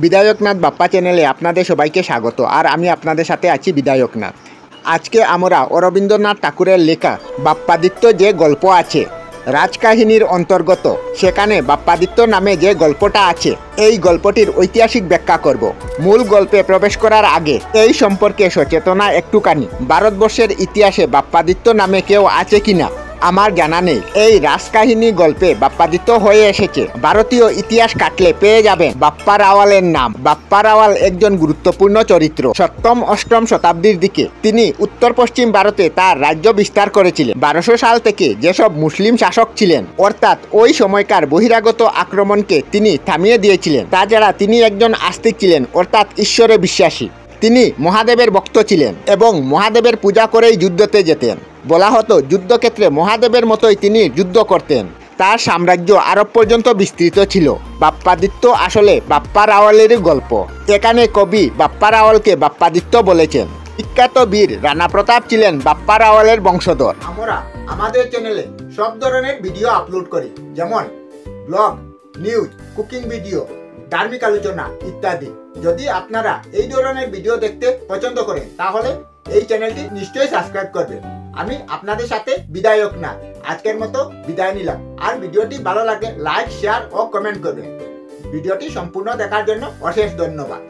বিধায়কনাথ বাপ্পা চ্যানেলে আপনাদের সবাইকে স্বাগত। আর আমি আপনাদের সাথে আছি বিধায়কনাথ। আজকে আমরা অরবিন্দ্রনাথ ঠাকুরের লেখা বাপ্পাদিত্য যে গল্প আছে রাজকাহিনীর অন্তর্গত, সেখানে বাপ্পাদিত্য নামে যে গল্পটা আছে এই গল্পটির ঐতিহাসিক ব্যাখ্যা করব। মূল গল্পে প্রবেশ করার আগে এই সম্পর্কে সচেতনা একটুখানি। ভারতবর্ষের ইতিহাসে বাপ্পাদিত্য নামে কেউ আছে কিনা আমার জানা নেই। এই রাজকাহিনী গল্পে বাপ্পাদিত্য হয়ে এসেছে। ভারতীয় ইতিহাস কাটলে পেয়ে যাবেন বাপ্পা রাওয়ালের নাম। বাপ্পা রাওয়াল একজন গুরুত্বপূর্ণ চরিত্র। 7ম-8ম শতাব্দীর দিকে তিনি উত্তর পশ্চিম ভারতে তার রাজ্য বিস্তার করেছিলেন। 1200 সাল থেকে যেসব মুসলিম শাসক ছিলেন, অর্থাৎ ওই সময়কার বহিরাগত আক্রমণকে তিনি থামিয়ে দিয়েছিলেন। তাছাড়া তিনি একজন আস্তিক ছিলেন, অর্থাৎ ঈশ্বরে বিশ্বাসী। তিনি মহাদেবের ভক্ত ছিলেন এবং মহাদেবের পূজা করেই যুদ্ধতে যেতেন। বলা হতো যুদ্ধক্ষেত্রে মহাদেবের মতোই তিনি যুদ্ধ করতেন। তার সাম্রাজ্য আরব পর্যন্ত বিস্তৃত ছিল। বাপ্পাদিত্য আসলে বাপ্পা রাওয়ালেরই গল্প। এখানে কবি বাপ্পা রাওয়ালকে বাপ্পাদিত্য বলেছেন। বিখ্যাত বীর রানা প্রতাপ ছিলেন বাপ্পা রাওয়ালের বংশধর। আমরা আমাদের চ্যানেলে সব ধরনের ভিডিও আপলোড করি, যেমন ব্লগ, নিউজ, কুকিং ভিডিও, ধার্মিক আলোচনা ইত্যাদি। যদি আপনারা এই ধরনের ভিডিও দেখতে পছন্দ করেন তাহলে এই চ্যানেলটি নিশ্চয়ই সাবস্ক্রাইব করবেন। আমি আপনাদের সাথে বিধায়কনাথ আজকের মতো বিদায় নিলাম। আর ভিডিওটি ভালো লাগে লাইক, শেয়ার ও কমেন্ট করবেন। ভিডিওটি সম্পূর্ণ দেখার জন্য অশেষ ধন্যবাদ।